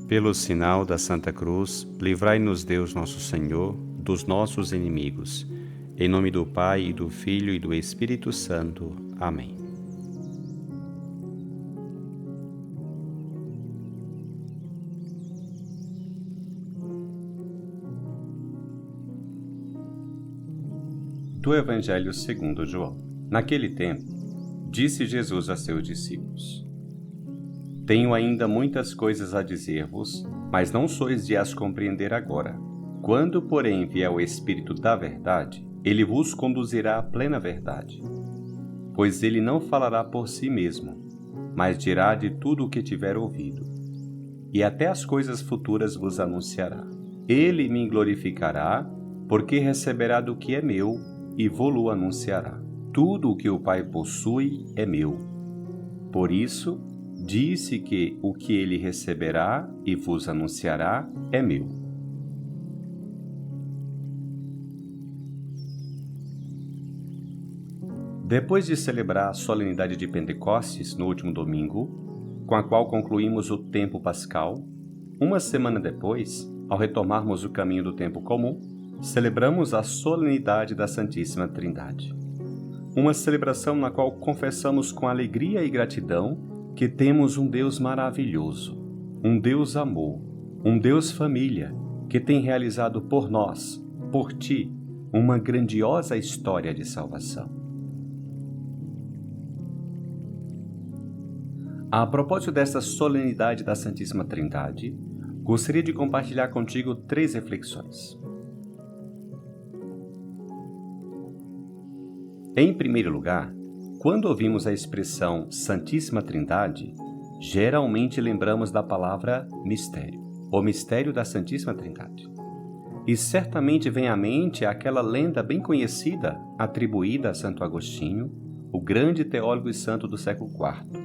Pelo sinal da Santa Cruz, livrai-nos Deus nosso Senhor dos nossos inimigos. Em nome do Pai, e do Filho e do Espírito Santo. Amém. Do Evangelho segundo João. Naquele tempo, disse Jesus a seus discípulos: Tenho ainda muitas coisas a dizer-vos, mas não sois de as compreender agora. Quando, porém, vier o Espírito da verdade, ele vos conduzirá à plena verdade. Pois ele não falará por si mesmo, mas dirá de tudo o que tiver ouvido. E até as coisas futuras vos anunciará. Ele me glorificará, porque receberá do que é meu e vô-lo anunciará. Tudo o que o Pai possui é meu. Por isso, disse que o que ele receberá e vos anunciará é meu. Depois de celebrar a solenidade de Pentecostes no último domingo, com a qual concluímos o tempo pascal, uma semana depois, ao retomarmos o caminho do tempo comum, celebramos a solenidade da Santíssima Trindade. Uma celebração na qual confessamos com alegria e gratidão que temos um Deus maravilhoso, um Deus amor, um Deus família, que tem realizado por nós, por ti, uma grandiosa história de salvação. A propósito desta solenidade da Santíssima Trindade, gostaria de compartilhar contigo 3 reflexões. Em primeiro lugar, quando ouvimos a expressão Santíssima Trindade, geralmente lembramos da palavra mistério, o mistério da Santíssima Trindade. E certamente vem à mente aquela lenda bem conhecida atribuída a Santo Agostinho, o grande teólogo e santo do século IV.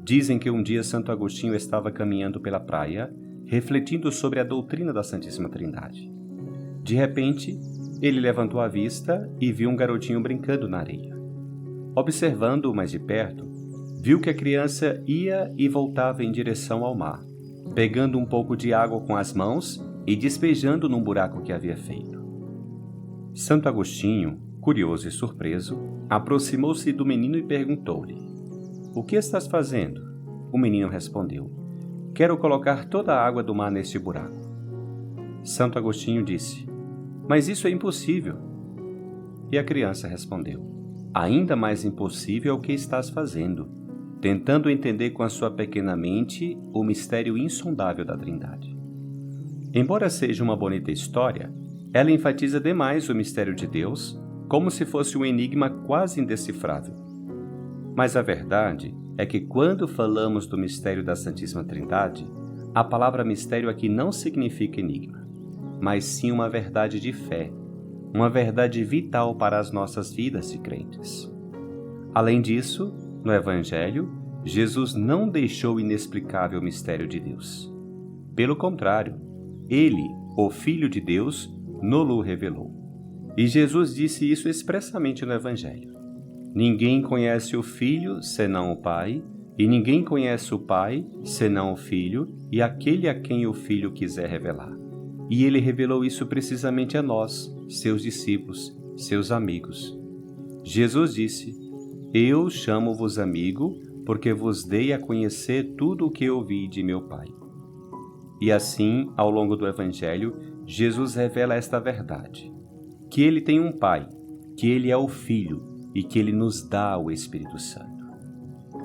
Dizem que um dia Santo Agostinho estava caminhando pela praia, refletindo sobre a doutrina da Santíssima Trindade. De repente, ele levantou a vista e viu um garotinho brincando na areia. Observando-o mais de perto, viu que a criança ia e voltava em direção ao mar, pegando um pouco de água com as mãos e despejando num buraco que havia feito. Santo Agostinho, curioso e surpreso, aproximou-se do menino e perguntou-lhe: O que estás fazendo? O menino respondeu: Quero colocar toda a água do mar neste buraco. Santo Agostinho disse: Mas isso é impossível. E a criança respondeu: Ainda mais impossível é o que estás fazendo, tentando entender com a sua pequena mente o mistério insondável da Trindade. Embora seja uma bonita história, ela enfatiza demais o mistério de Deus, como se fosse um enigma quase indecifrável. Mas a verdade é que quando falamos do mistério da Santíssima Trindade, a palavra mistério aqui não significa enigma, mas sim uma verdade de fé, uma verdade vital para as nossas vidas de crentes. Além disso, no Evangelho, Jesus não deixou inexplicável o mistério de Deus. Pelo contrário, ele, o Filho de Deus, no-lo revelou. E Jesus disse isso expressamente no Evangelho: Ninguém conhece o Filho senão o Pai, e ninguém conhece o Pai senão o Filho e aquele a quem o Filho quiser revelar. E ele revelou isso precisamente a nós, seus discípulos, seus amigos. Jesus disse: Eu chamo-vos amigo, porque vos dei a conhecer tudo o que ouvi de meu Pai. E assim, ao longo do Evangelho, Jesus revela esta verdade: que ele tem um Pai, que ele é o Filho e que ele nos dá o Espírito Santo.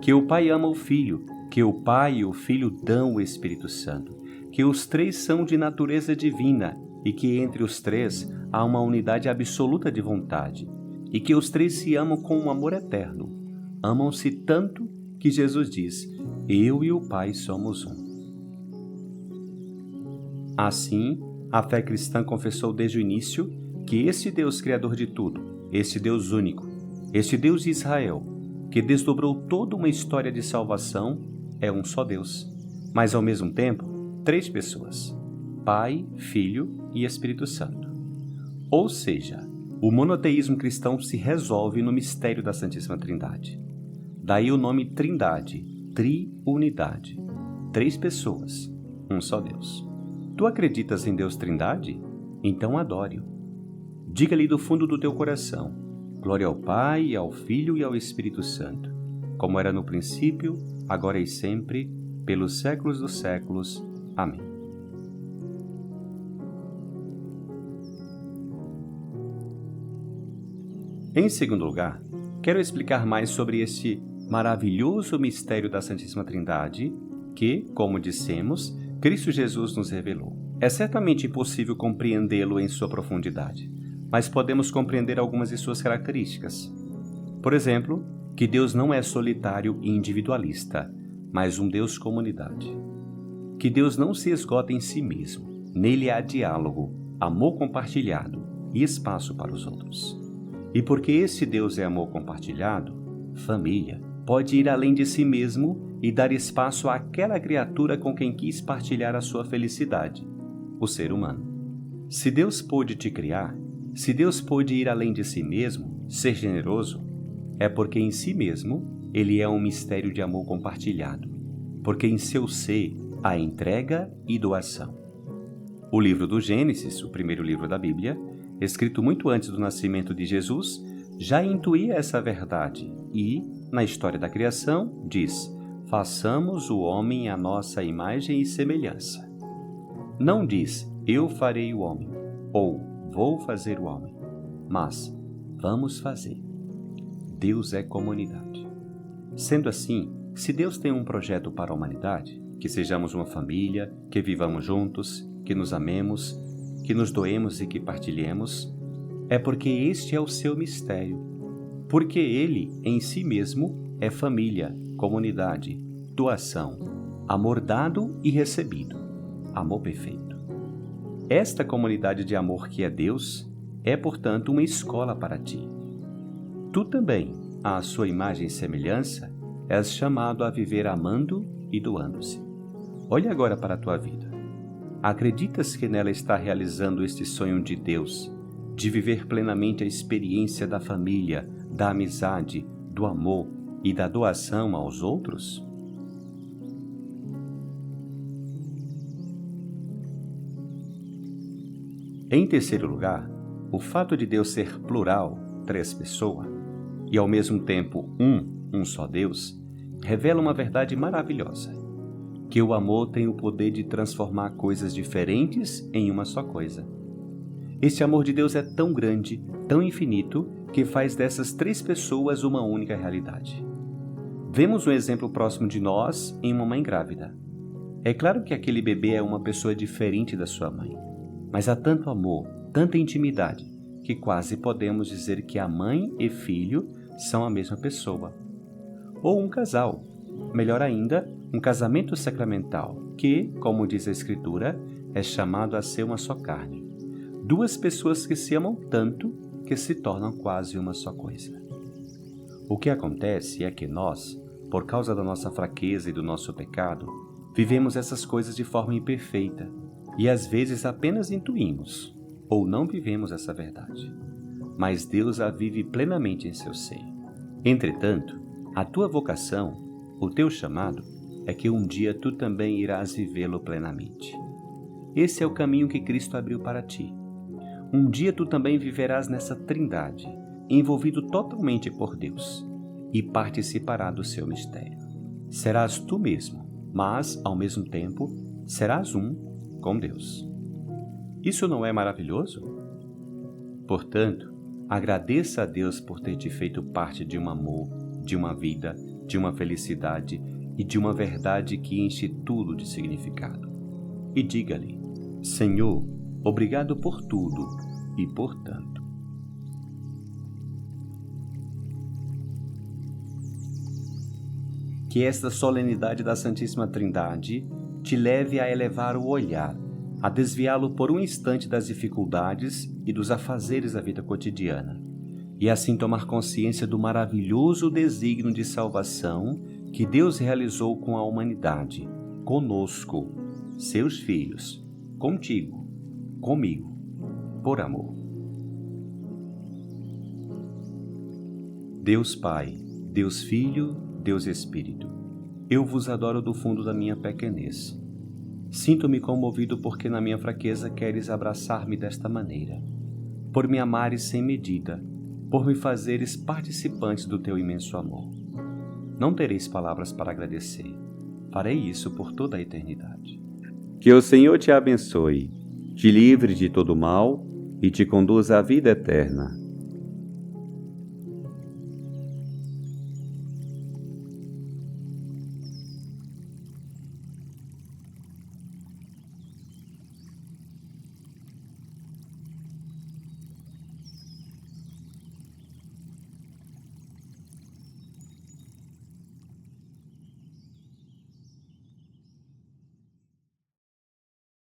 Que o Pai ama o Filho, que o Pai e o Filho dão o Espírito Santo, que os 3 são de natureza divina e que entre os 3 há uma unidade absoluta de vontade e que os 3 se amam com um amor eterno. Amam-se tanto que Jesus diz: Eu e o Pai somos um. Assim, a fé cristã confessou desde o início que este Deus criador de tudo, este Deus único, este Deus de Israel, que desdobrou toda uma história de salvação, é um só Deus, mas ao mesmo tempo 3 pessoas: Pai, Filho e Espírito Santo. Ou seja, o monoteísmo cristão se resolve no mistério da Santíssima Trindade. Daí o nome Trindade, triunidade. 3 pessoas, um só Deus. Tu acreditas em Deus Trindade? Então adore-o. Diga-lhe do fundo do teu coração: glória ao Pai, ao Filho e ao Espírito Santo, como era no princípio, agora e sempre, pelos séculos dos séculos. Amém. Em segundo lugar, quero explicar mais sobre este maravilhoso mistério da Santíssima Trindade que, como dissemos, Cristo Jesus nos revelou. É certamente impossível compreendê-lo em sua profundidade, mas podemos compreender algumas de suas características. Por exemplo, que Deus não é solitário e individualista, mas um Deus comunidade. Que Deus não se esgota em si mesmo. Nele há diálogo, amor compartilhado e espaço para os outros. E porque esse Deus é amor compartilhado, família pode ir além de si mesmo e dar espaço àquela criatura com quem quis partilhar a sua felicidade, o ser humano. Se Deus pôde te criar, se Deus pôde ir além de si mesmo, ser generoso, é porque em si mesmo Ele é um mistério de amor compartilhado, porque em seu ser há entrega e doação. O livro do Gênesis, o primeiro livro da Bíblia, escrito muito antes do nascimento de Jesus, já intuía essa verdade e, na história da criação, diz: façamos o homem à nossa imagem e semelhança. Não diz: eu farei o homem, ou vou fazer o homem, mas vamos fazer. Deus é comunidade. Sendo assim, se Deus tem um projeto para a humanidade, que sejamos uma família, que vivamos juntos, que nos amemos, que nos doemos e que partilhemos, é porque este é o seu mistério, porque ele, em si mesmo, é família, comunidade, doação, amor dado e recebido, amor perfeito. Esta comunidade de amor que é Deus é, portanto, uma escola para ti. Tu também, à sua imagem e semelhança, és chamado a viver amando e doando-se. Olha agora para a tua vida. Acreditas que nela está realizando este sonho de Deus, de viver plenamente a experiência da família, da amizade, do amor e da doação aos outros? Em terceiro lugar, o fato de Deus ser plural, três pessoas, e ao mesmo tempo um só Deus, revela uma verdade maravilhosa, que o amor tem o poder de transformar coisas diferentes em uma só coisa. Este amor de Deus é tão grande, tão infinito, que faz dessas três pessoas uma única realidade. Vemos um exemplo próximo de nós em uma mãe grávida. É claro que aquele bebê é uma pessoa diferente da sua mãe, mas há tanto amor, tanta intimidade, que quase podemos dizer que a mãe e filho são a mesma pessoa. Ou um casal, melhor ainda, um casamento sacramental, que, como diz a Escritura, é chamado a ser uma só carne. Duas pessoas que se amam tanto que se tornam quase uma só coisa. O que acontece é que nós, por causa da nossa fraqueza e do nosso pecado, vivemos essas coisas de forma imperfeita e às vezes apenas intuímos ou não vivemos essa verdade. Mas Deus a vive plenamente em seu ser. Entretanto, a tua vocação, o teu chamado, é que um dia tu também irás vivê-lo plenamente. Esse é o caminho que Cristo abriu para ti. Um dia tu também viverás nessa trindade, envolvido totalmente por Deus, e participará do seu mistério. Serás tu mesmo, mas, ao mesmo tempo, serás um com Deus. Isso não é maravilhoso? Portanto, agradeça a Deus por ter te feito parte de um amor, de uma vida, de uma felicidade e de uma verdade que enche tudo de significado. E diga-lhe: Senhor, obrigado por tudo e por tanto. Que esta solenidade da Santíssima Trindade te leve a elevar o olhar, a desviá-lo por um instante das dificuldades e dos afazeres da vida cotidiana, e assim tomar consciência do maravilhoso desígnio de salvação que Deus realizou com a humanidade, conosco, seus filhos, contigo, comigo, por amor. Deus Pai, Deus Filho, Deus Espírito, eu vos adoro do fundo da minha pequenez. Sinto-me comovido porque na minha fraqueza queres abraçar-me desta maneira, por me amares sem medida, por me fazeres participante do teu imenso amor. Não tereis palavras para agradecer. Farei isso por toda a eternidade. Que o Senhor te abençoe, te livre de todo mal e te conduza à vida eterna.